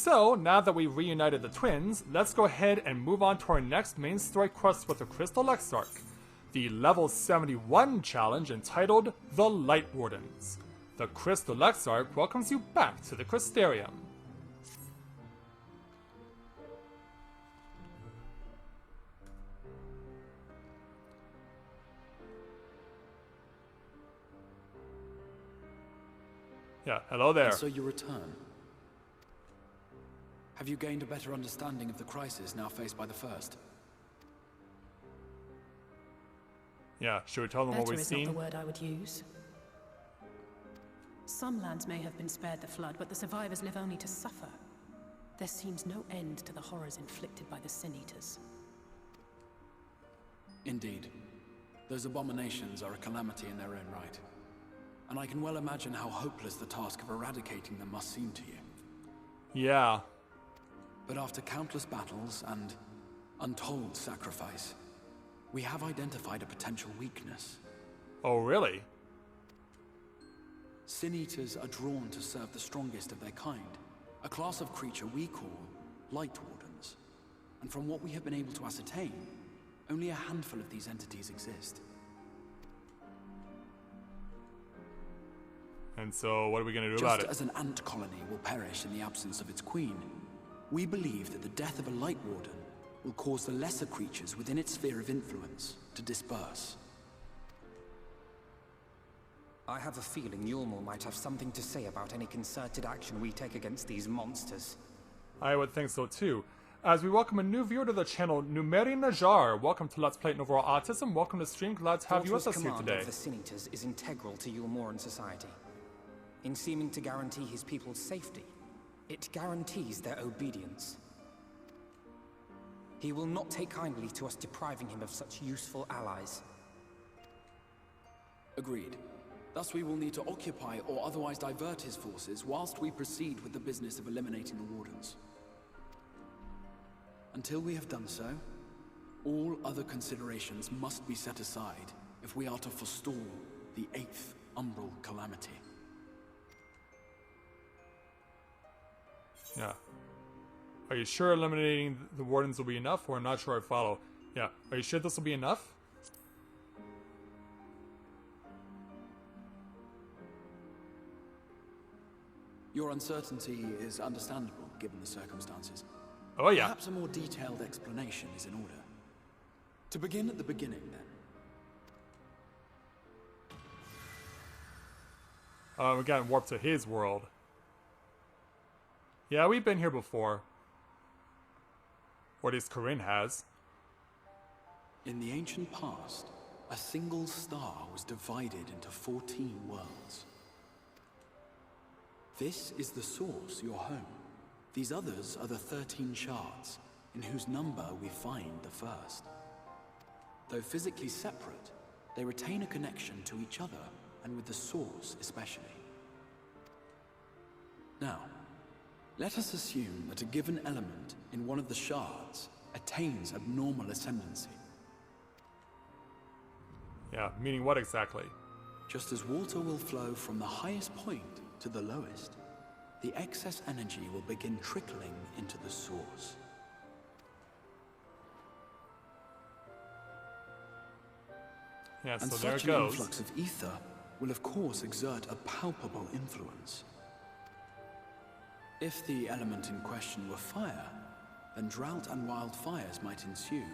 So, now that we've reunited the twins, let's go ahead and move on to our next main story quest with the Crystal Exarch, the level 71 challenge entitled The Light Wardens. The Crystal Exarch welcomes you back to the Crystarium. Yeah, hello there. And so you return. Have you gained a better understanding of the crisis now faced by the First? Yeah, should we tell them what we've seen? Better is not the word I would use. Some lands may have been spared the flood, but the survivors live only to suffer. There seems no end to the horrors inflicted by the Sin Eaters. Indeed. Those abominations are a calamity in their own right. And I can well imagine how hopeless the task of eradicating them must seem to you. Yeah. But after countless battles and untold sacrifice, we have identified a potential weakness. Oh, really? Sin Eaters are drawn to serve the strongest of their kind, a class of creature we call Light Wardens. And from what we have been able to ascertain, only a handful of these entities exist. And so, what are we going to do about it? Just as an ant colony will perish in the absence of its queen, we believe that the death of a Light Warden will cause the lesser creatures within its sphere of influence to disperse. I have a feeling Yulmul might have something to say about any concerted action we take against these monsters. I would think so too. As we welcome a new viewer to the channel, Numeri Najar. Welcome to Let's Play Overall Autism. Welcome to stream. Glad to have you with us here today. Of the Sin Eaters is integral to Yulmoran society. In seeming to guarantee his people's safety, it guarantees their obedience. He will not take kindly to us depriving him of such useful allies. Agreed. Thus we will need to occupy or otherwise divert his forces whilst we proceed with the business of eliminating the Wardens. Until we have done so, all other considerations must be set aside if we are to forestall the 8th Umbral Calamity. Yeah. Are you sure eliminating the Wardens will be enough? Or I'm not sure I follow. Yeah. Are you sure this will be enough? Your uncertainty is understandable, given the circumstances. Oh yeah. Perhaps a more detailed explanation is in order. To begin at the beginning, then. We got warped to his world. Yeah, we've been here before. Or at least Corinne has. In the ancient past, a single star was divided into 14 worlds. This is the source, your home. These others are the 13 shards, in whose number we find the first. Though physically separate, they retain a connection to each other, and with the source especially. Now, let us assume that a given element in one of the shards attains abnormal ascendancy. Yeah, meaning what exactly? Just as water will flow from the highest point to the lowest, the excess energy will begin trickling into the source. Yeah, so And there it such an goes. influx of ether will of course exert a palpable influence. If the element in question were fire, then drought and wildfires might ensue.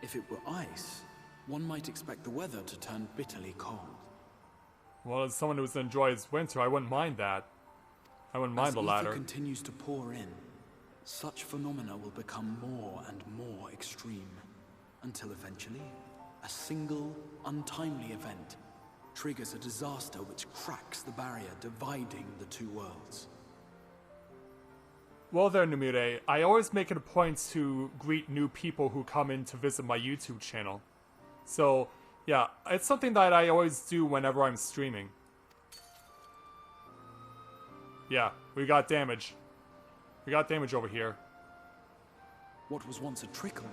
If it were ice, one might expect the weather to turn bitterly cold. Well, as someone who enjoys winter, I wouldn't mind that. I wouldn't mind the latter. As ether continues to pour in, such phenomena will become more and more extreme, until eventually, a single, untimely event triggers a disaster which cracks the barrier dividing the two worlds. Well there, Numire, I always make it a point to greet new people who come in to visit my YouTube channel. So, yeah, it's something that I always do whenever I'm streaming. Yeah, we got damage. We got damage over here. What was once a trickle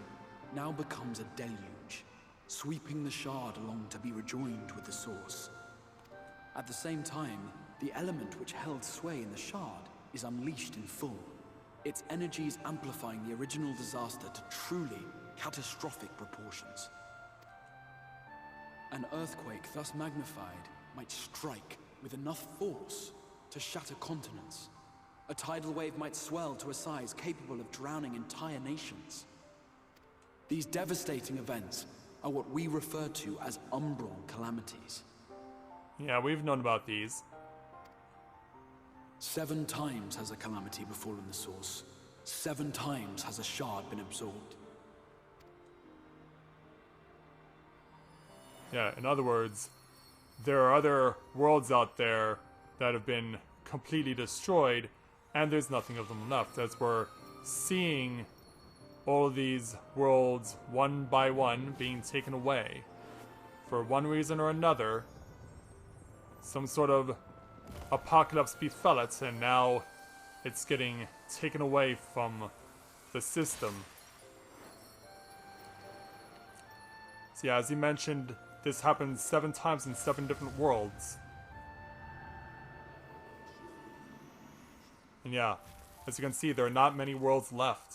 now becomes a deluge, sweeping the shard along to be rejoined with the source. At the same time, the element which held sway in the shard is unleashed in full, its energies amplifying the original disaster to truly catastrophic proportions. An earthquake thus magnified might strike with enough force to shatter continents. A tidal wave might swell to a size capable of drowning entire nations. These devastating events are what we refer to as umbral calamities. Yeah, we've known about these. 7 times has a calamity befallen the source. 7 times has a shard been absorbed. Yeah, in other words, there are other worlds out there that have been completely destroyed, and there's nothing of them left, as we're seeing all of these worlds, one by one, being taken away. For one reason or another, some sort of apocalypse befell it, and now it's getting taken away from the system. So yeah, as you mentioned, this happened 7 times in 7 different worlds. And yeah, as you can see, there are not many worlds left.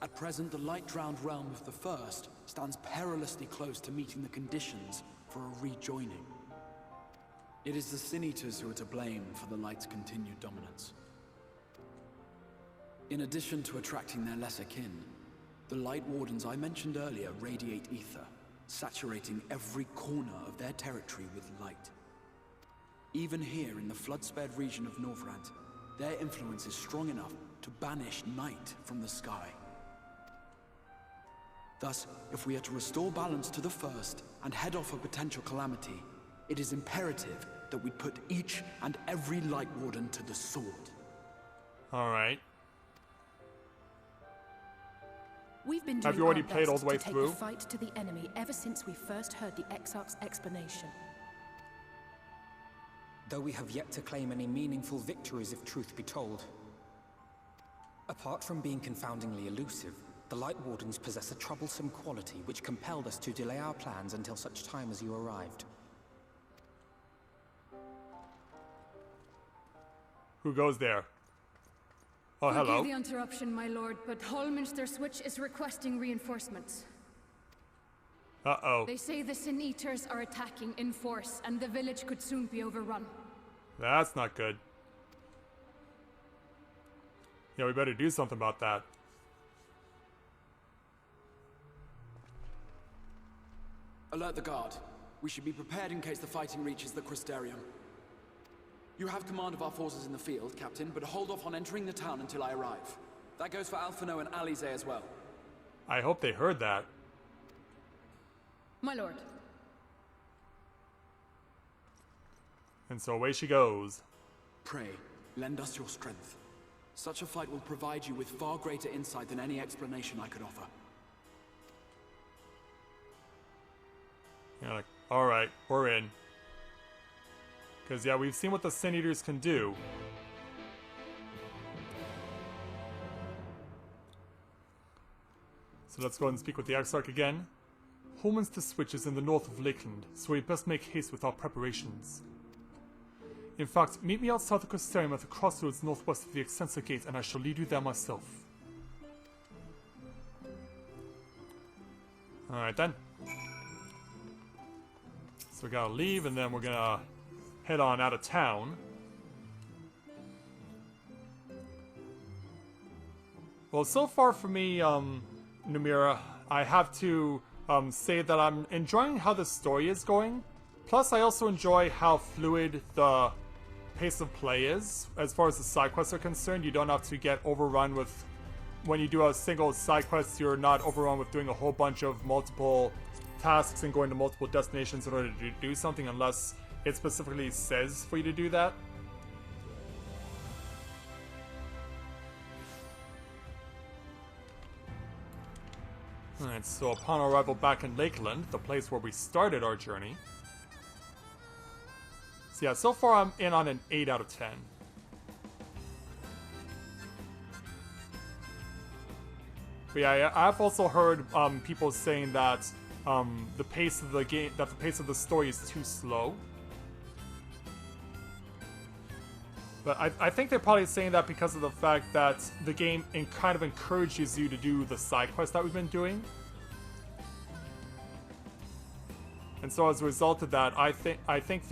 At present, the light-drowned realm of the First stands perilously close to meeting the conditions for a rejoining. It is the Sin Eaters who are to blame for the light's continued dominance. In addition to attracting their lesser kin, the Light Wardens I mentioned earlier radiate ether, saturating every corner of their territory with light. Even here in the flood-spared region of Norvrant, their influence is strong enough to banish night from the sky. Thus, if we are to restore balance to the First and head off a potential calamity, it is imperative that we put each and every Light Warden to the sword. Alright. We've been doing Have you already our played all best the way to take through? the fight to the enemy ever since we first heard the Exarch's explanation. Though we have yet to claim any meaningful victories if truth be told. Apart from being confoundingly elusive, the Light Wardens possess a troublesome quality which compelled us to delay our plans until such time as you arrived. Who goes there? Oh, hello. Forgive the interruption, my lord, but Holminster Switch is requesting reinforcements. Uh-oh. They say the Sin Eaters are attacking in force, and the village could soon be overrun. That's not good. Yeah, we better do something about that. Alert the guard. We should be prepared in case the fighting reaches the Crystarium. You have command of our forces in the field, Captain, but hold off on entering the town until I arrive. That goes for Alphino and Alize as well. I hope they heard that. My lord. And so away she goes. Pray, lend us your strength. Such a fight will provide you with far greater insight than any explanation I could offer. You're like, alright, we're in. Because, yeah, we've seen what the Sin Eaters can do. So let's go ahead and speak with the Exarch again. Holminster Switch is in the north of Lakeland, so we best make haste with our preparations. In fact, meet me outside the Crystarium at the crossroads northwest of the Extensa Gate, and I shall lead you there myself. Alright then. So we gotta leave, and then we're gonna head on out of town. Well, so far for me, Numira, I have to say that I'm enjoying how the story is going. Plus, I also enjoy how fluid the pace of play is. As far as the side quests are concerned, you don't have to get overrun with... When you do a single side quest, you're not overrun with doing a whole bunch of multiple tasks and going to multiple destinations in order to do something unless it specifically says for you to do that. Alright, so upon arrival back in Lakeland, the place where we started our journey. So yeah, so far I'm in on an 8 out of 10. But yeah, I've also heard people saying that the pace of the game, the pace of the story is too slow. But I think they're probably saying that because of the fact that the game kind of encourages you to do the side quests that we've been doing. And so as a result of that, I think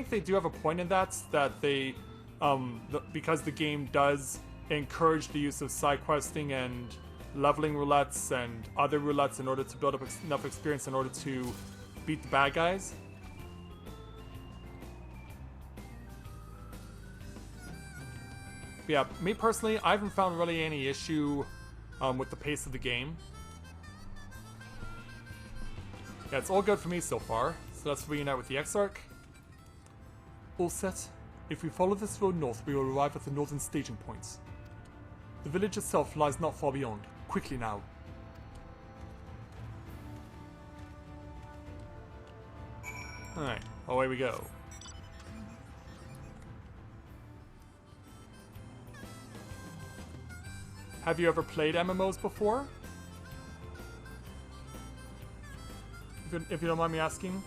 they do have a point in that they because the game does encourage the use of side questing and leveling roulettes and other roulettes in order to build up enough experience in order to beat the bad guys. But yeah, me personally, I haven't found really any issue with the pace of the game. Yeah, it's all good for me so far. So let's reunite with the Exarch. All set. If we follow this road north, we will arrive at the northern staging point. The village itself lies not far beyond. Quickly now. Alright, away we go. Have you ever played MMOs before? If you don't mind me asking.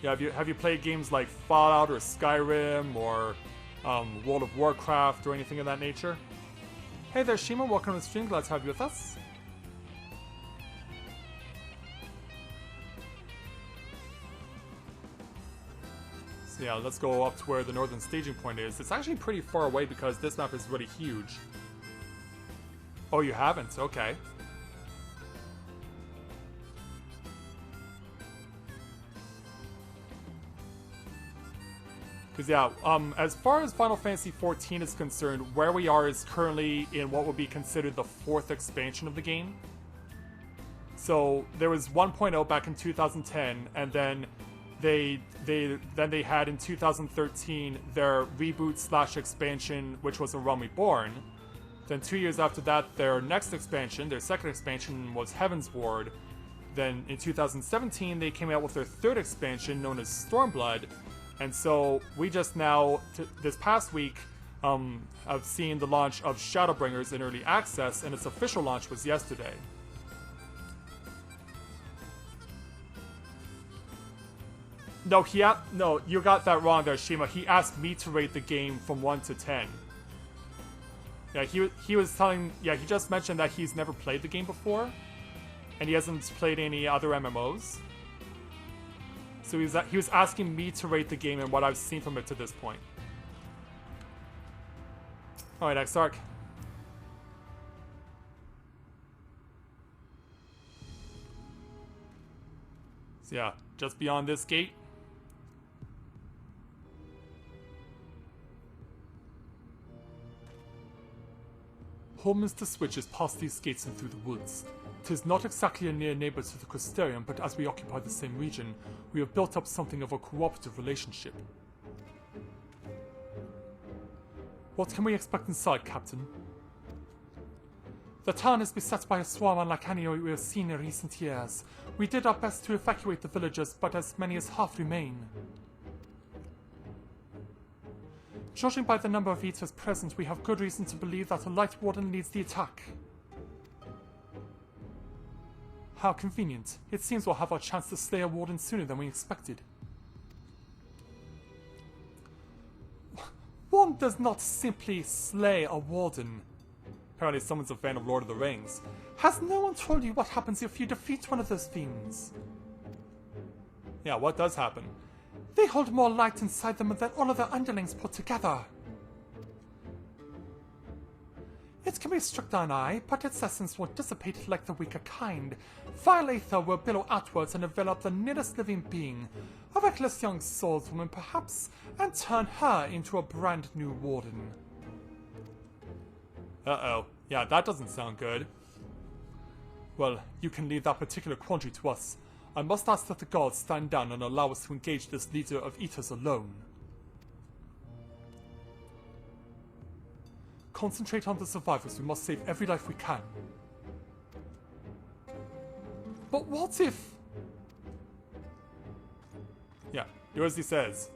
Yeah, have you played games like Fallout or Skyrim or World of Warcraft or anything of that nature? Hey there, Shima, welcome to the stream, glad to have you with us. So yeah, let's go up to where the northern staging point is. It's actually pretty far away because this map is really huge. Oh, you haven't? Okay. Because yeah, as far as Final Fantasy XIV is concerned, where we are is currently in what would be considered the 4th expansion of the game. So there was 1.0 back in 2010, and then they had in 2013 their reboot / expansion, which was A Realm Reborn. Then 2 years after that, their next expansion, their second expansion, was Heaven's Ward. Then in 2017, they came out with their third expansion, known as Stormblood. And so we just now, this past week, have seen the launch of Shadowbringers in early access, and its official launch was yesterday. No, no, you got that wrong there, Shima. He asked me to rate the game from 1 to 10. Yeah, he was telling, yeah, he just mentioned that he's never played the game before, and he hasn't played any other MMOs. So he was asking me to rate the game and what I've seen from it to this point. Alright, Exarch. So yeah, just beyond this gate. Holminster switches past these gates and through the woods. 'Tis not exactly a near neighbour to the Crystarium, but as we occupy the same region, we have built up something of a cooperative relationship. What can we expect inside, Captain? The town is beset by a swarm unlike any we have seen in recent years. We did our best to evacuate the villagers, but as many as half remain. Judging by the number of eaters present, we have good reason to believe that a Light Warden leads the attack. How convenient. It seems we'll have our chance to slay a warden sooner than we expected. One does not simply slay a warden. Apparently someone's a fan of Lord of the Rings. Has no one told you what happens if you defeat one of those fiends? Yeah, what does happen? They hold more light inside them than all of their underlings put together. It can be struck down, aye, but its essence won't dissipate like the weaker kind. Vile aether will billow outwards and envelop the nearest living being, a reckless young swordswoman perhaps, and turn her into a brand new warden. Uh-oh. Yeah, that doesn't sound good. Well, you can leave that particular quandary to us. I must ask that the gods stand down and allow us to engage this leader of eaters alone. Concentrate on the survivors. We must save every life we can. But what if... Yeah, do as he says.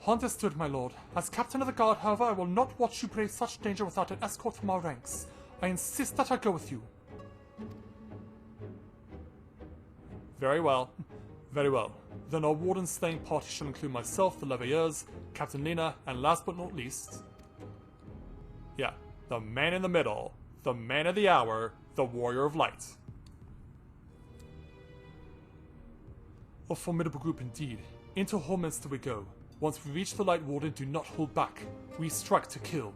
Understood, my lord. As captain of the guard, however, I will not watch you brave such danger without an escort from our ranks. I insist that I go with you. Very well. Very well. Then our warden slaying party shall include myself, the Leveilleurs, Captain Lena, and last but not least... yeah, the man in the middle, the man of the hour, the warrior of light. A formidable group indeed. Into Holminster we go. Once we reach the Light Warden, do not hold back. We strike to kill.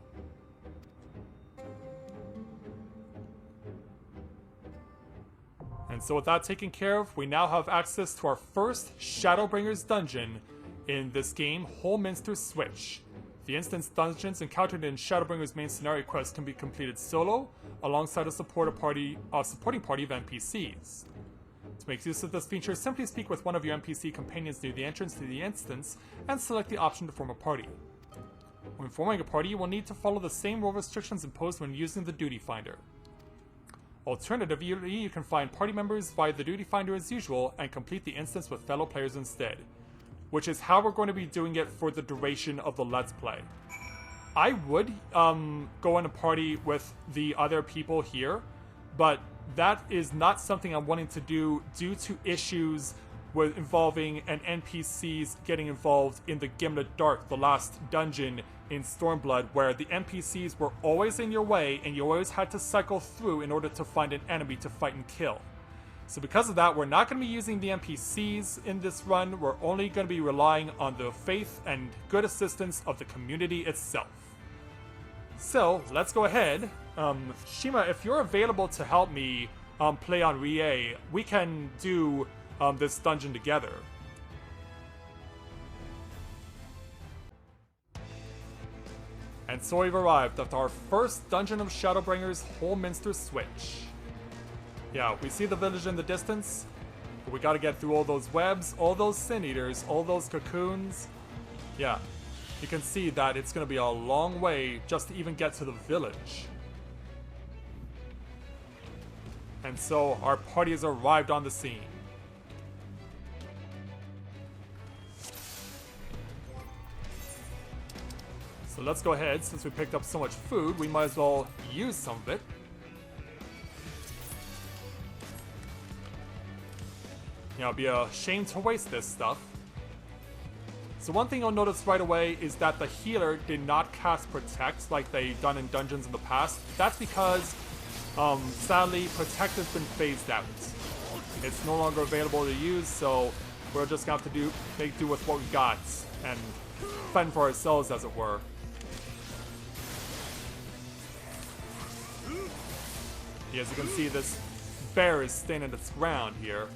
And so with that taken care of, we now have access to our first Shadowbringers dungeon in this game, Holminster Switch. The instance dungeons encountered in Shadowbringers main scenario quest can be completed solo, alongside a supporting party of NPCs. To make use of this feature, simply speak with one of your NPC companions near the entrance to the instance, and select the option to form a party. When forming a party, you will need to follow the same role restrictions imposed when using the Duty Finder. Alternatively, you can find party members via the Duty Finder as usual, and complete the instance with fellow players instead. Which is how we're going to be doing it for the duration of the Let's Play. I would go in a party with the other people here, but that is not something I'm wanting to do due to issues with involving an NPCs getting involved in the Gimlet Dark, the last dungeon in Stormblood, where the NPCs were always in your way and you always had to cycle through in order to find an enemy to fight and kill. So because of that, we're not going to be using the NPCs in this run. We're only going to be relying on the faith and good assistance of the community itself. So, let's go ahead. Shima, if you're available to help me play on Rie, we can do this dungeon together. And so we've arrived at our first dungeon of Shadowbringers, Holminster Switch. Yeah, we see the village in the distance, but we gotta get through all those webs, all those sin eaters, all those cocoons. Yeah, you can see that it's gonna be a long way just to even get to the village. And so our party has arrived on the scene. So let's go ahead, since we picked up so much food, we might as well use some of it. You know, it'd be a shame to waste this stuff. So one thing you'll notice right away is that the healer did not cast Protect like they've done in dungeons in the past. That's because, sadly, Protect has been phased out. It's no longer available to use, so we're just gonna have to make do with what we got and fend for ourselves, as it were. Yeah, as you can see, this bear is staying in its ground here.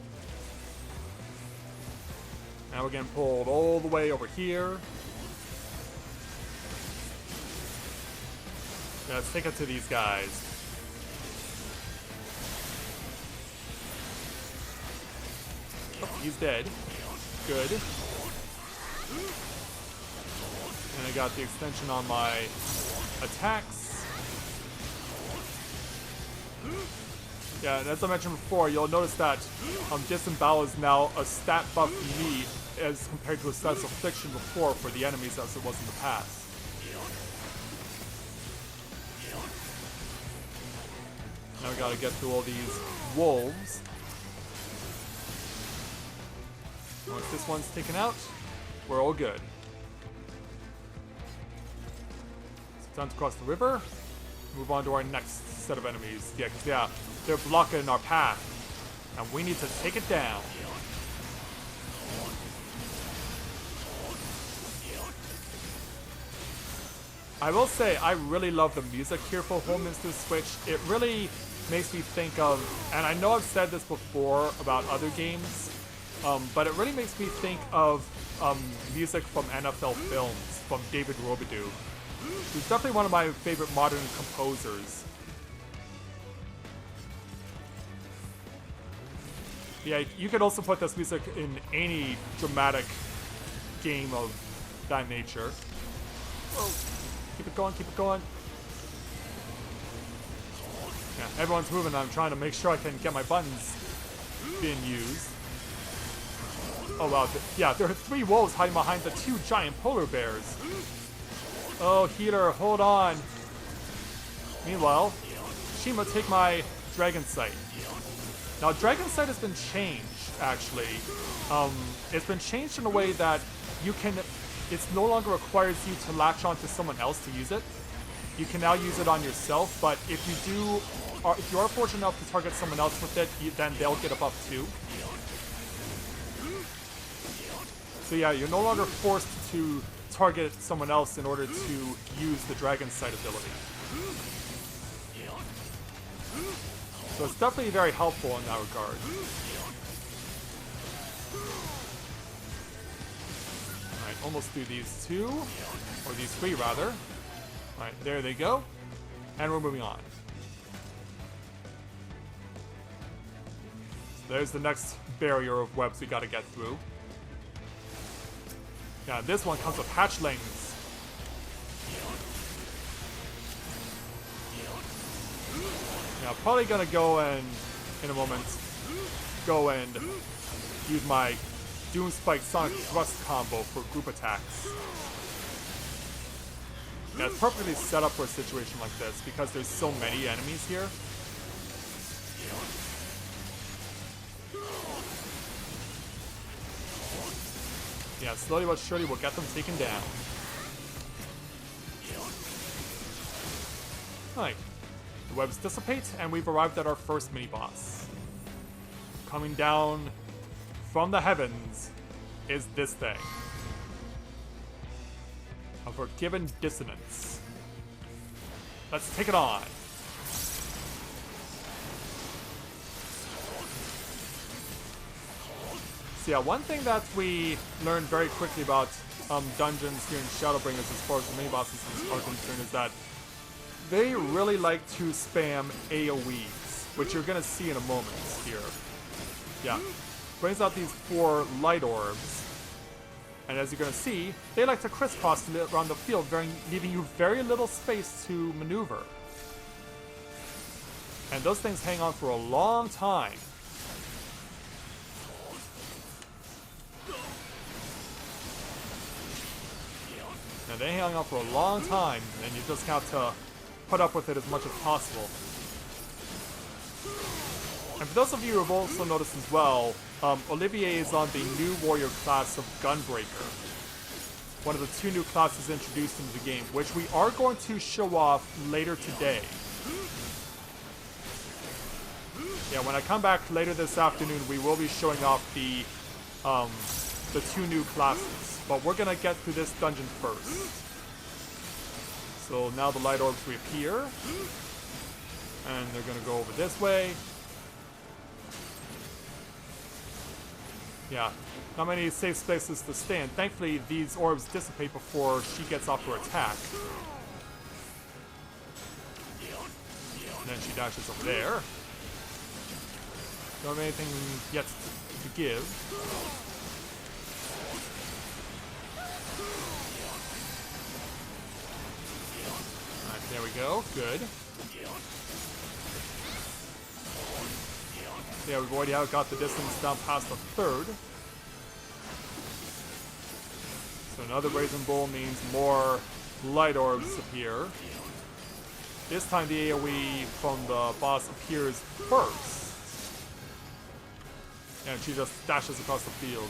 Now we're getting pulled all the way over here. Yeah, let's take it to these guys. Oh, he's dead. Good. And I got the extension on my attacks. Yeah, and as I mentioned before, you'll notice that Disembowel is now a stat buff to me as compared to a status affliction before for the enemies as it was in the past. Now we gotta get through all these wolves. Once this one's taken out, we're all good. So time to cross the river. Move on to our next set of enemies. Yeah, because yeah, they're blocking our path, and we need to take it down. I will say, I really love the music here for Holminster Switch. It really makes me think of, and I know I've said this before about other games, but it really makes me think of music from NFL films, from David Robidoux, who's definitely one of my favorite modern composers. Yeah, you could also put this music in any dramatic game of that nature. Oh, keep it going, keep it going. Yeah, everyone's moving. I'm trying to make sure I can get my buttons being used. Oh wow, yeah, there are 3 wolves hiding behind the 2 giant polar bears. Oh, healer, hold on. Meanwhile, Shima, take my dragon sight. Now, Dragon Sight has been changed, actually. It's been changed in a way that you can... It no longer requires you to latch on to someone else to use it. You can now use it on yourself, but if you are fortunate enough to target someone else with it, then they'll get a buff too. So yeah, you're no longer forced to target someone else in order to use the Dragon Sight ability. So it's definitely very helpful in that regard. Alright, almost through these two, or these three rather. Alright, there they go. And we're moving on. So there's the next barrier of webs we gotta get through. Yeah, this one comes with hatchlings. Yeah, probably gonna go and, in a moment, go and use my Doomspike Sonic Thrust combo for group attacks. Yeah, it's perfectly set up for a situation like this because there's so many enemies here. Yeah, slowly but surely we'll get them taken down. Alright. The webs dissipate, and we've arrived at our first mini-boss. Coming down from the heavens is this thing. A Forgiven Dissonance. Let's take it on. So yeah, one thing that we learned very quickly about dungeons here in Shadowbringers as far as the mini-bosses are concerned is that they really like to spam AoEs, which you're going to see in a moment here. Yeah. Brings out these 4 light orbs. And as you're going to see, they like to crisscross around the field, leaving you very little space to maneuver. And those things hang on for a long time. And they hang on for a long time, and you just have to put up with it as much as possible. And for those of you who have also noticed as well, Olivier is on the new warrior class of Gunbreaker. One of the 2 new classes introduced into the game, which we are going to show off later today. Yeah, when I come back later this afternoon, we will be showing off the 2 new classes. But we're gonna get through this dungeon first. So now the light orbs reappear. And they're gonna go over this way. Yeah, not many safe spaces to stand. Thankfully, these orbs dissipate before she gets off her attack. And then she dashes over there. Don't have anything yet to give. Alright, there we go. Good. Yeah, we've already got the distance down past the 3rd. So another Brazen Bull means more light orbs appear. This time the AoE from the boss appears first. And she just dashes across the field.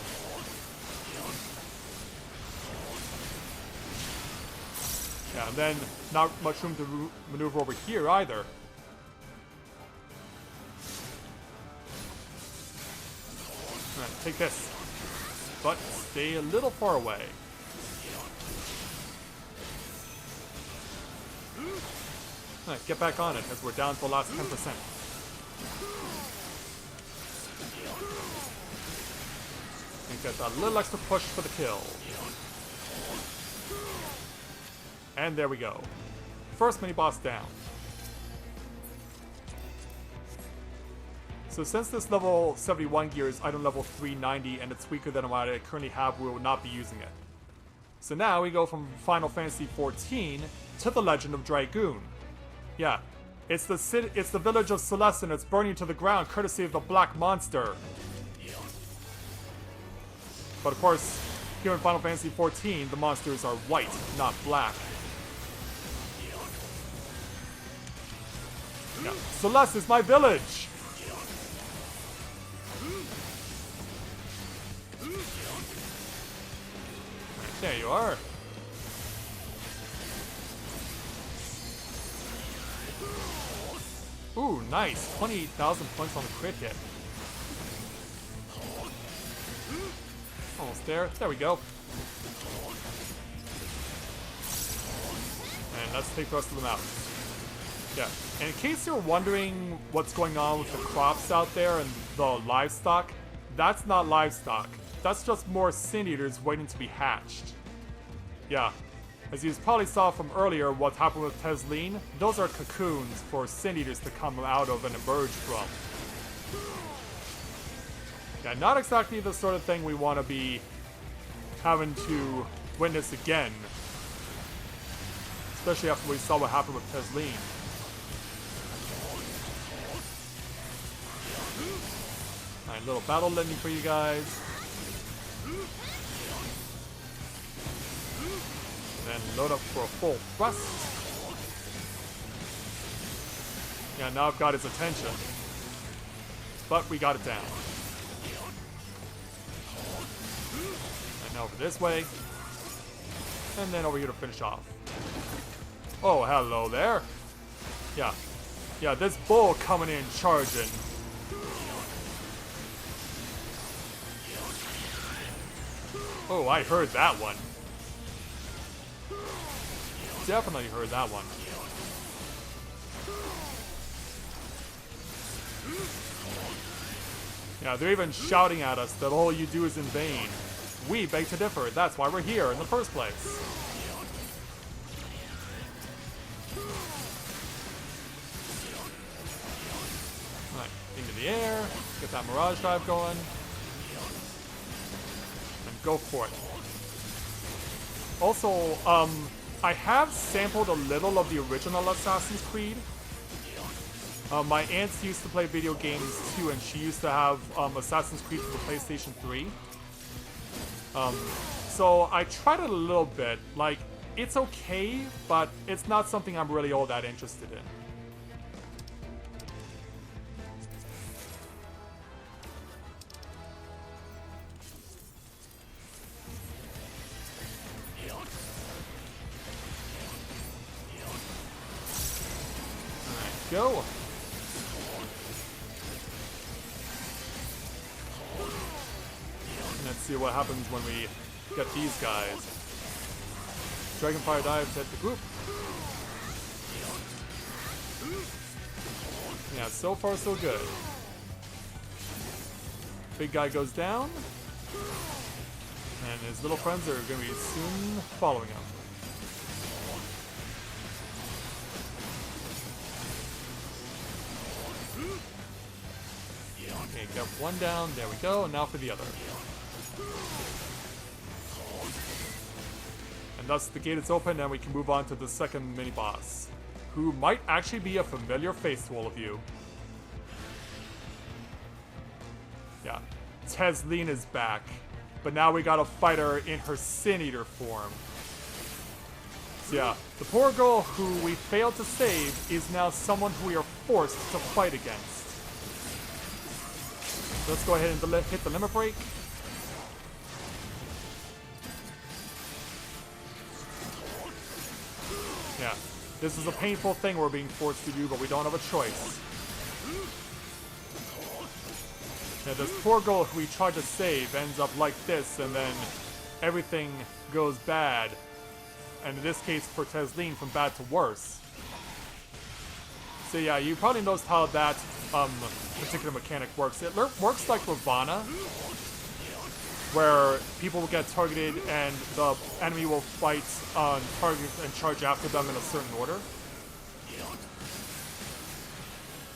Yeah, and then not much room to maneuver over here either. Alright, take this. But stay a little far away. Alright, get back on it as we're down to the last 10%. And get a little extra push for the kill. And there we go. First mini-boss down. So since this level 71 gear is item level 390 and it's weaker than what I currently have, we will not be using it. So now we go from Final Fantasy XIV to the Legend of Dragoon. Yeah, it's the village of Celeste and it's burning to the ground courtesy of the Black Monster. But of course, here in Final Fantasy XIV, the monsters are white, not black. Yeah. Celeste is my village! There you are. Ooh, nice. 28,000 points on the crit hit. Almost there. There we go. And let's take the rest of them out. Yeah. And in case you're wondering what's going on with the crops out there and the livestock, that's not livestock. That's just more sin eaters waiting to be hatched. Yeah. As you probably saw from earlier, what happened with Tesleen, those are cocoons for sin eaters to come out of and emerge from. Yeah, not exactly the sort of thing we want to be having to witness again. Especially after we saw what happened with Tesleen. Alright, little battle litany for you guys. Then load up for a full thrust. Yeah, now I've got his attention. But we got it down. And now over this way. And then over here to finish off. Oh, hello there. Yeah. Yeah, this bull coming in charging. Oh, I heard that one. Definitely heard that one. Yeah, they're even shouting at us that all you do is in vain. We beg to differ. That's why we're here in the first place. Alright, into the air. Get that Mirage Drive going. And go for it. Also, I have sampled a little of the original Assassin's Creed. My aunt used to play video games too, and she used to have Assassin's Creed for the PlayStation 3. So I tried it a little bit. Like, it's okay, but it's not something I'm really all that interested in. Go. Let's see what happens when we get these guys. Dragonfire dives at the group. Yeah, so far so good. Big guy goes down. And his little friends are going to be soon following him. Okay, got one down, there we go, and now for the other. And thus the gate is open and we can move on to the second mini-boss, who might actually be a familiar face to all of you. Yeah, Tesleen is back, but now we gotta fight her in her Sin Eater form. So yeah, the poor girl who we failed to save is now someone who we are forced to fight against. Let's go ahead and hit the limit break. Yeah, this is a painful thing we're being forced to do, but we don't have a choice. Yeah, this poor girl who we tried to save ends up like this, and then everything goes bad. And in this case, for Tesleen, from bad to worse. So yeah, you probably noticed how that particular mechanic works. It works like Ravana, where people will get targeted and the enemy will fight on target and charge after them in a certain order.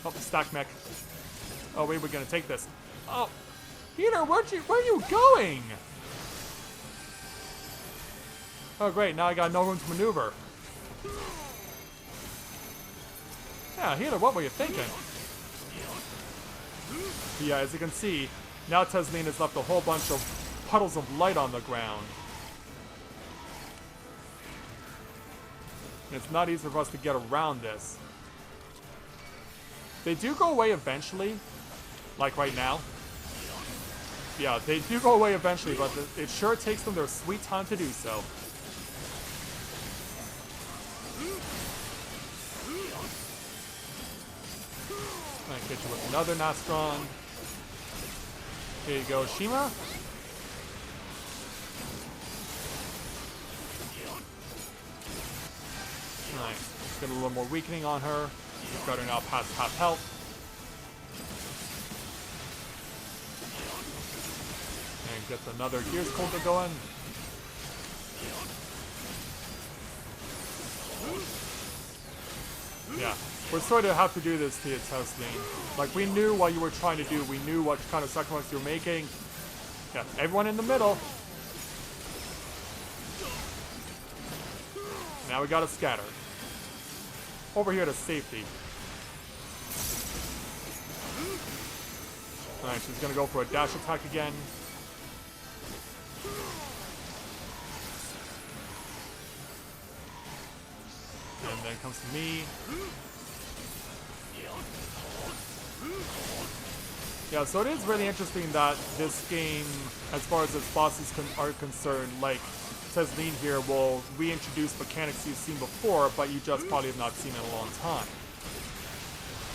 Oh, stack mech. Oh wait, we're gonna take this. Oh, Peter, where are you going? Oh great, now I got no room to maneuver. Yeah, Healer, what were you thinking? But yeah, as you can see, now Tesleen has left a whole bunch of puddles of light on the ground. And it's not easy for us to get around this. They do go away eventually, like right now. Yeah, they do go away eventually, but it sure takes them their sweet time to do so. I hit you with another Nastron. Here you go, Shima. Nice. Get a little more weakening on her. She's better now past half health. And gets another Gears Coulter going. Yeah. We're sort of have to do this to you, Tesleen. Like, we knew what you were trying to do. We knew what kind of sacrifice you were making. Yeah, everyone in the middle. Now we gotta scatter. Over here to safety. Alright, she's gonna go for a dash attack again. And then comes to me. Yeah, so it is really interesting that this game, as far as its bosses are concerned, like, Tesleen here will reintroduce mechanics you've seen before, but you just probably have not seen in a long time.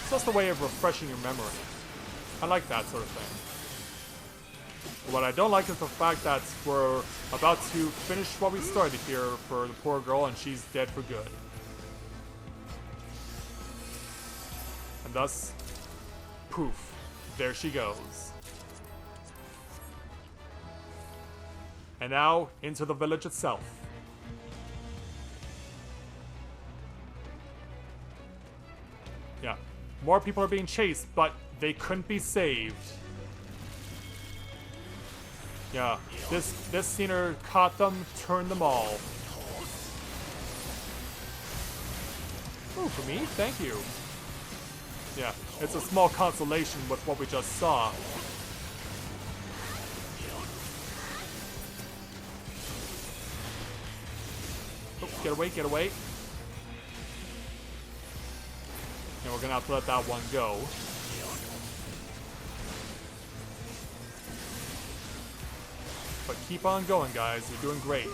It's just a way of refreshing your memory. I like that sort of thing. But what I don't like is the fact that we're about to finish what we started here for the poor girl, and she's dead for good. And thus, poof, there she goes. And now, into the village itself. Yeah, more people are being chased, but they couldn't be saved. Yeah, this scener caught them, turned them all. Ooh, for me? Thank you. Yeah, it's a small consolation with what we just saw. Oh, get away, get away. And we're gonna have to let that one go. But keep on going, guys. You're doing great.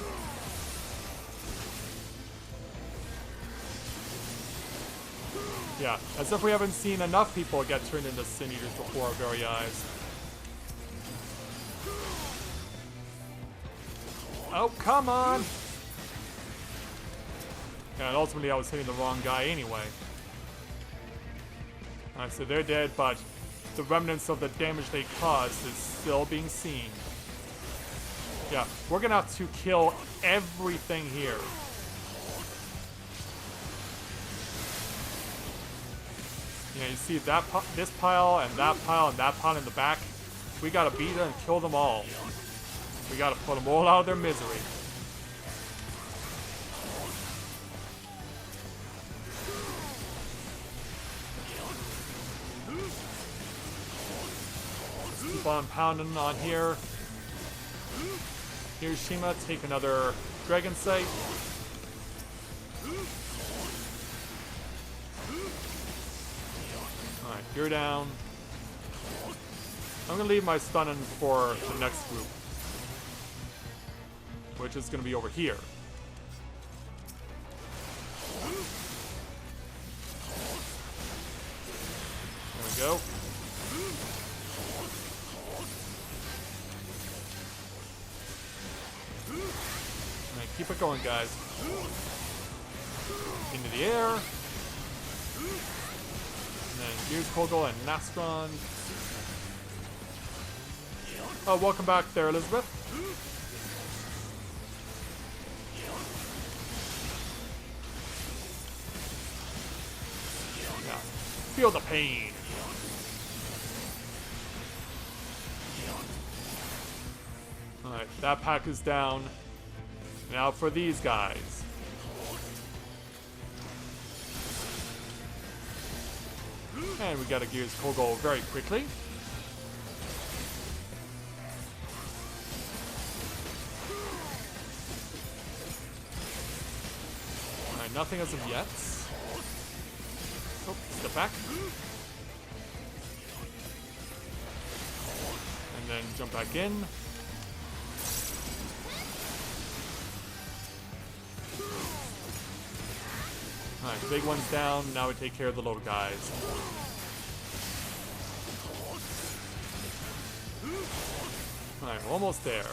Yeah, as if we haven't seen enough people get turned into Sin Eaters before our very eyes. Oh, come on! Yeah, and ultimately I was hitting the wrong guy anyway. Alright, so they're dead, but the remnants of the damage they caused is still being seen. Yeah, we're gonna have to kill everything here. Yeah, you see that this pile and that pile and that pile in the back? We gotta beat them and kill them all. We gotta put them all out of their misery. Keep on pounding on here. Here's Shima, take another Dragon Sight. Alright, you're down. I'm gonna leave my stunning for the next group, which is gonna be over here. There we go. Alright, keep it going, guys. Into the air. And then here's Kogel and Nastron. Oh, welcome back there, Elizabeth. Yeah. Feel the pain. Alright, that pack is down. Now for these guys. And we gotta use Kogel very quickly. Alright, nothing as of yet. Oh, step back. And And then jump back in. Alright, big one's down. Now we take care of the little guys. Alright, we're almost there.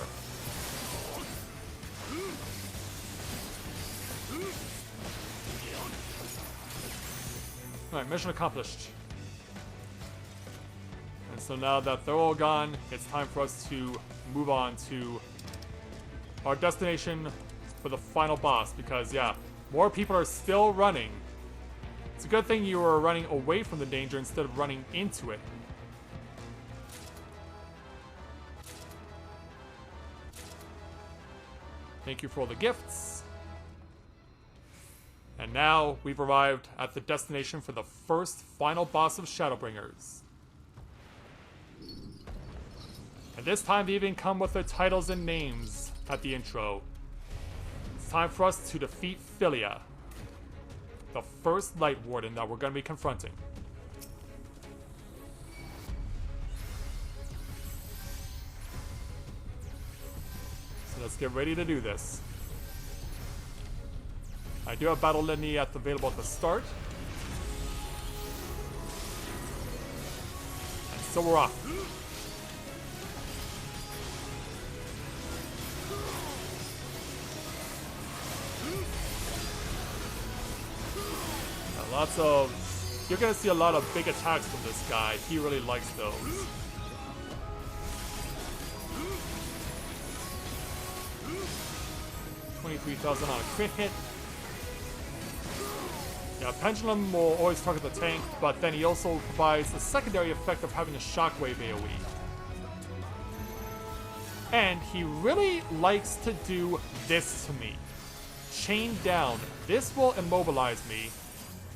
Alright, mission accomplished. And so now that they're all gone, it's time for us to move on to our destination for the final boss. Because, yeah, more people are still running. It's a good thing you are running away from the danger instead of running into it. Thank you for all the gifts. And now we've arrived at the destination for the first final boss of Shadowbringers. And this time they even come with their titles and names at the intro. It's time for us to defeat Philia, the first Light Warden that we're going to be confronting. So let's get ready to do this. I do have Battle Litany available at the start. And so we're off. Lots of... You're gonna see a lot of big attacks from this guy. He really likes those. $23,000 on a crit hit. Yeah, Pendulum will always target the tank, but then he also provides the secondary effect of having a shockwave AoE. And he really likes to do this to me. Chain down. This will immobilize me.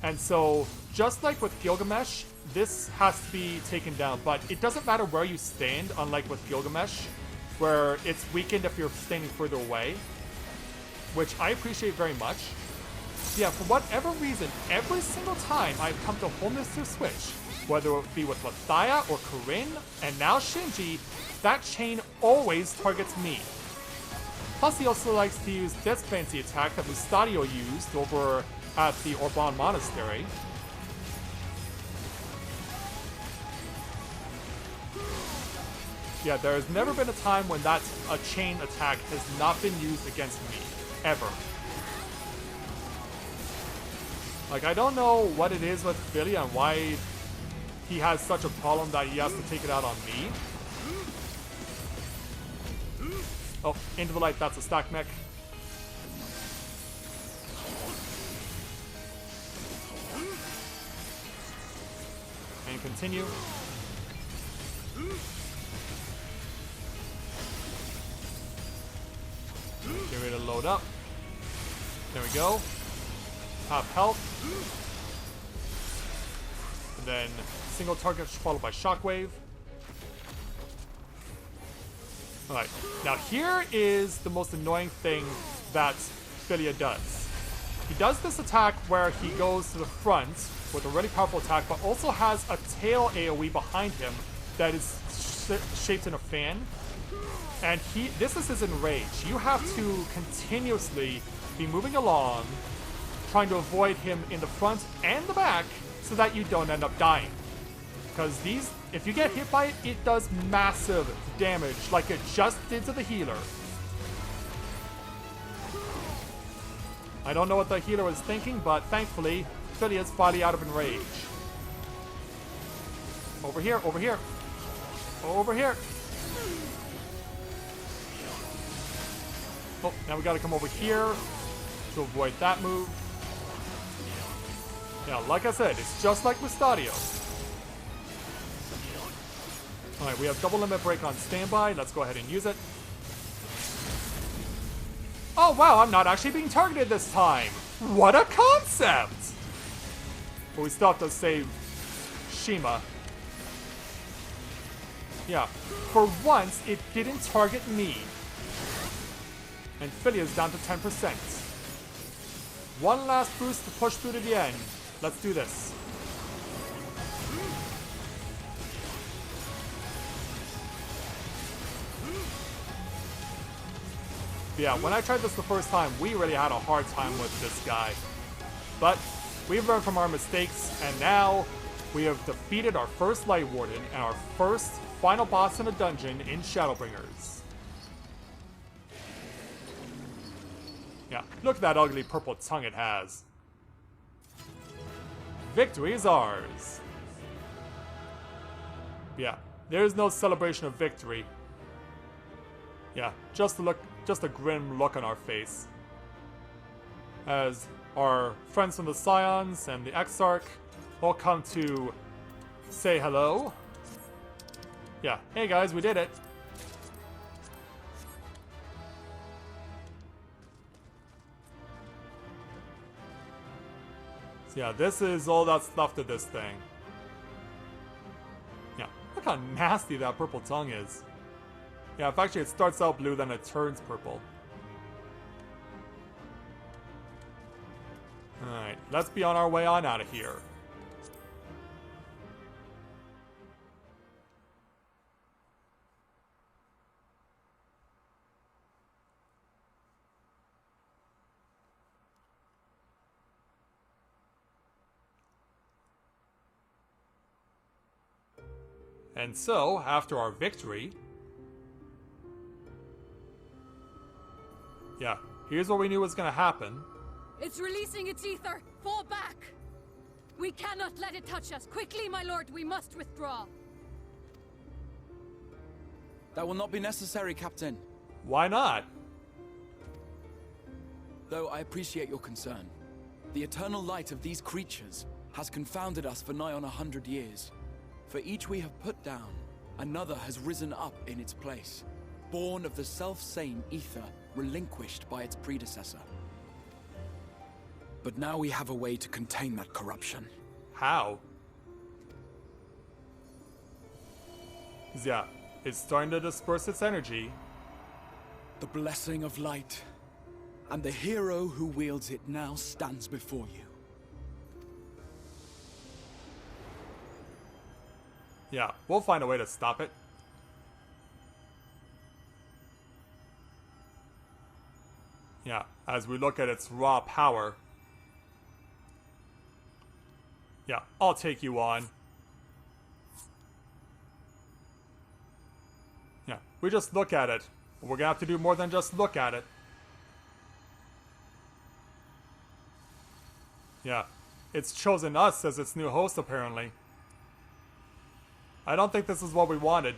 And so, just like with Gilgamesh, this has to be taken down, but it doesn't matter where you stand, unlike with Gilgamesh, where it's weakened if you're standing further away, which I appreciate very much. Yeah, for whatever reason, every single time I've come to Holminster switch, whether it be with Mathia or Corinne, and now Shinji, that chain always targets me. Plus he also likes to use this fancy attack that Mustadio used over at the Orban Monastery. Yeah, there has never been a time when a chain attack has not been used against me. Ever. Like, I don't know what it is with Philia and why he has such a problem that he has to take it out on me. Oh, into the light, that's a stack mech. And continue. Get ready to load up. There we go. Half health. And then single target followed by shockwave. Alright, now here is the most annoying thing that Philia does. He does this attack where he goes to the front with a really powerful attack, but also has a tail AoE behind him that is shaped in a fan. And this is his enrage. You have to continuously be moving along, trying to avoid him in the front and the back so that you don't end up dying. Because these, if you get hit by it, it does massive damage like it just did to the healer. I don't know what the healer was thinking, but thankfully, Philia's finally out of enrage. Over here, over here. Over here. Oh, now we gotta come over here to avoid that move. Yeah, like I said, it's just like Mustadio. Alright, we have double limit break on standby. Let's go ahead and use it. Oh wow, I'm not actually being targeted this time! What a concept! But we still have to save Shima. Yeah, for once, it didn't target me. And Philia's down to 10%. One last boost to push through to the end. Let's do this. Yeah, when I tried this the first time, we really had a hard time with this guy. But we've learned from our mistakes, and now we have defeated our first Light Warden and our first final boss in a dungeon in Shadowbringers. Yeah, look at that ugly purple tongue it has. Victory is ours. Yeah, there's no celebration of victory. Yeah, just a grim look on our face. As our friends from the Scions and the Exarch all come to say hello. Yeah, hey guys, we did it. So yeah, this is all that's left of this thing. Yeah, look how nasty that purple tongue is. Yeah, if actually it starts out blue, then it turns purple. Alright, let's be on our way on out of here. And so, after our victory... Yeah, here's what we knew was gonna happen. It's releasing its ether! Fall back! We cannot let it touch us! Quickly, my lord, we must withdraw! That will not be necessary, Captain. Why not? Though I appreciate your concern. The eternal light of these creatures has confounded us for nigh on 100 years. For each we have put down, another has risen up in its place, born of the self-same ether relinquished by its predecessor. But now we have a way to contain that corruption. How? 'Cause yeah, it's starting to disperse its energy. The blessing of light, and the hero who wields it now stands before you. Yeah, we'll find a way to stop it. Yeah, as we look at its raw power. Yeah, I'll take you on. Yeah, we just look at it. But we're gonna have to do more than just look at it. Yeah, it's chosen us as its new host apparently. I don't think this is what we wanted.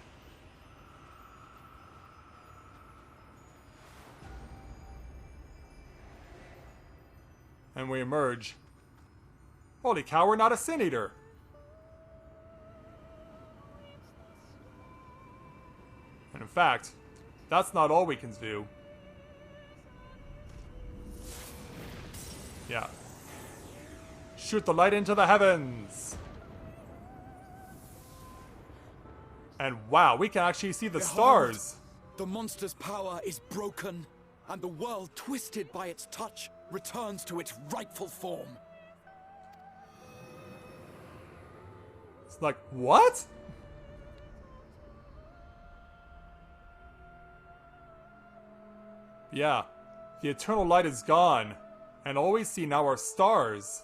And we emerge. Holy cow, we're not a Sin Eater! And in fact, that's not all we can do. Yeah. Shoot the light into the heavens! And wow, we can actually see the stars! The monster's power is broken, and the world, twisted by its touch, returns to its rightful form. It's like, what? Yeah, the eternal light is gone, and all we see now are stars.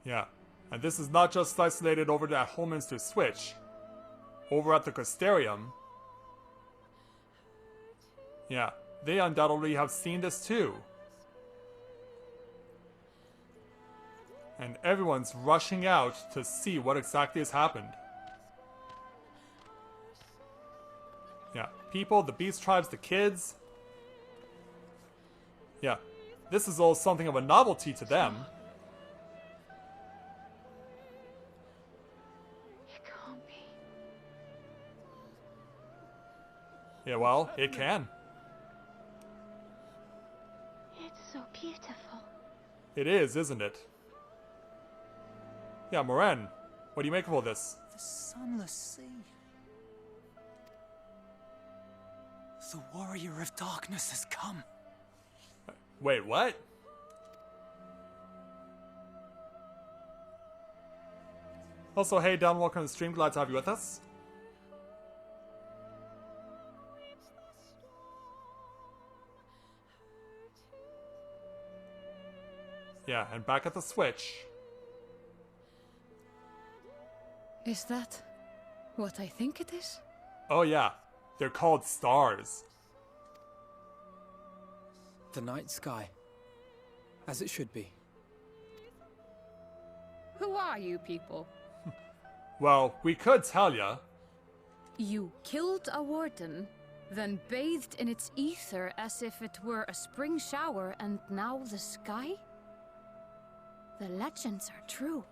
Yeah, and this is not just isolated over at Holminster Switch. Over at the Custarium, yeah, they undoubtedly have seen this too. And everyone's rushing out to see what exactly has happened. Yeah, people, the beast tribes, the kids. Yeah, this is all something of a novelty to them. Yeah, well, it can. It's so beautiful. It is, isn't it? Yeah, Moren, what do you make of all this? The sunless sea. The Warrior of Darkness has come. Wait, what? Also, hey, Don, welcome to the stream. Glad to have you with us. Yeah, and back at the switch. Is that what I think it is? Oh yeah, they're called stars. The night sky. As it should be. Who are you people? Well, we could tell ya. You killed a warden, then bathed in its ether as if it were a spring shower, and now the sky? The legends are true.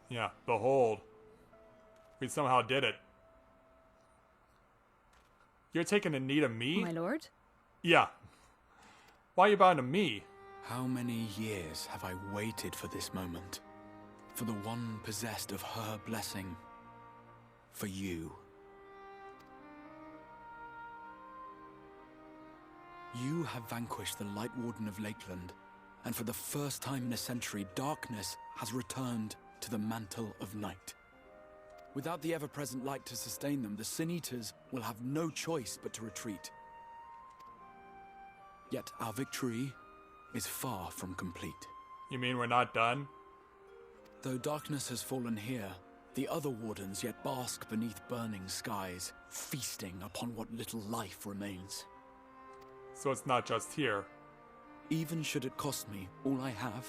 Yeah, behold. We somehow did it. You're taking a knee to me? My lord? Yeah. Why are you bowing to me? How many years have I waited for this moment? For the one possessed of her blessing. For you. You have vanquished the Light Warden of Lakeland, and for the first time in a century, darkness has returned to the mantle of night. Without the ever-present light to sustain them, the Sin Eaters will have no choice but to retreat. Yet our victory is far from complete. You mean we're not done? Though darkness has fallen here, the other wardens yet bask beneath burning skies, feasting upon what little life remains. So it's not just here. Even should it cost me all I have,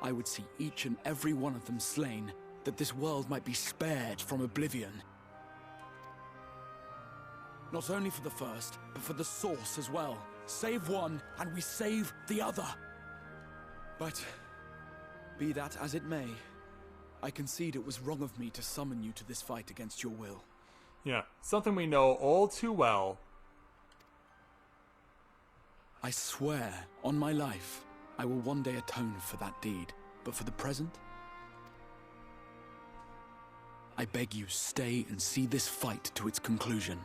I would see each and every one of them slain, that this world might be spared from oblivion. Not only for the first, but for the source as well. Save one, and we save the other. But, be that as it may, I concede it was wrong of me to summon you to this fight against your will. Yeah, something we know all too well. I swear, on my life, I will one day atone for that deed. But for the present, I beg you stay and see this fight to its conclusion.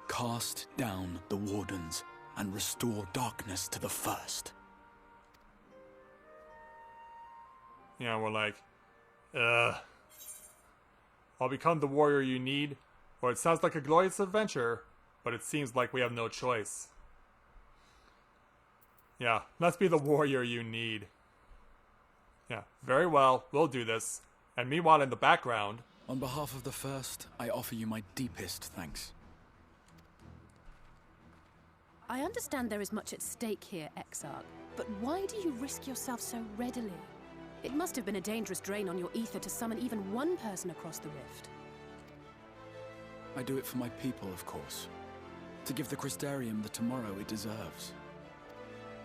Cast down the Wardens and restore darkness to the first. Yeah, we're like, I'll become the warrior you need, or it sounds like a glorious adventure, but it seems like we have no choice. Yeah, let's be the warrior you need. Yeah, very well, we'll do this. And meanwhile in the background... On behalf of the first, I offer you my deepest thanks. I understand there is much at stake here, Exarch, but why do you risk yourself so readily? It must have been a dangerous drain on your ether to summon even one person across the rift. I do it for my people, of course. To give the Crystarium the tomorrow it deserves.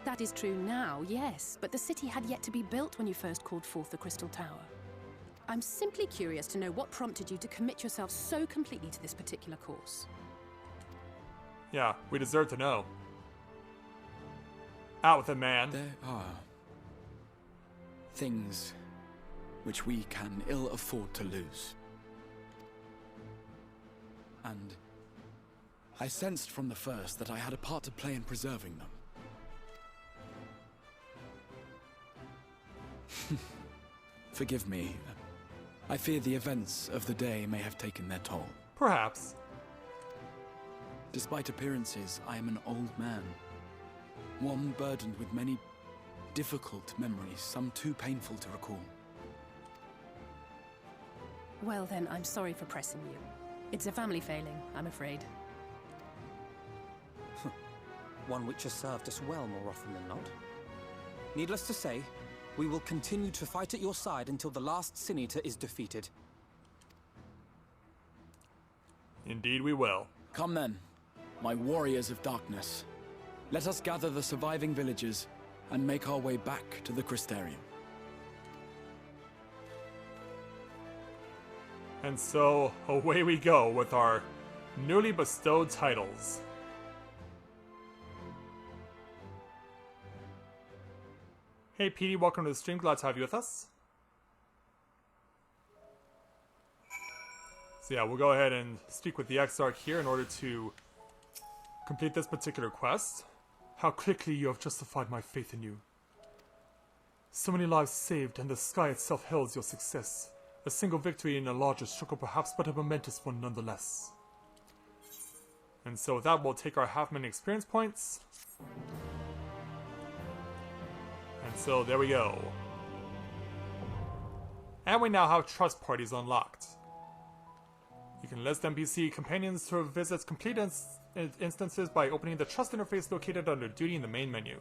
That is true now, yes, but the city had yet to be built when you first called forth the Crystal Tower. I'm simply curious to know what prompted you to commit yourself so completely to this particular course. Yeah, we deserve to know. Out with it, man. There are things which we can ill afford to lose. And I sensed from the first that I had a part to play in preserving them. Forgive me. I fear the events of the day may have taken their toll. Perhaps. Despite appearances, I am an old man. One burdened with many difficult memories, some too painful to recall. Well then, I'm sorry for pressing you. It's a family failing, I'm afraid. One which has served us well more often than not. Needless to say, we will continue to fight at your side until the last Sin Eater is defeated. Indeed we will. Come then, my warriors of darkness. Let us gather the surviving villagers and make our way back to the Crystarium. And so, away we go with our newly bestowed titles. Hey Petey, welcome to the stream, glad to have you with us. So yeah, we'll go ahead and speak with the Exarch here in order to complete this particular quest. How quickly you have justified my faith in you. So many lives saved, and the sky itself heralds your success. A single victory in a larger struggle, perhaps, but a momentous one nonetheless. And so with that, we'll take our half-minute experience points. And so there we go. And we now have trust parties unlocked. You can list NPC companions to visit complete instances by opening the trust interface located under duty in the main menu.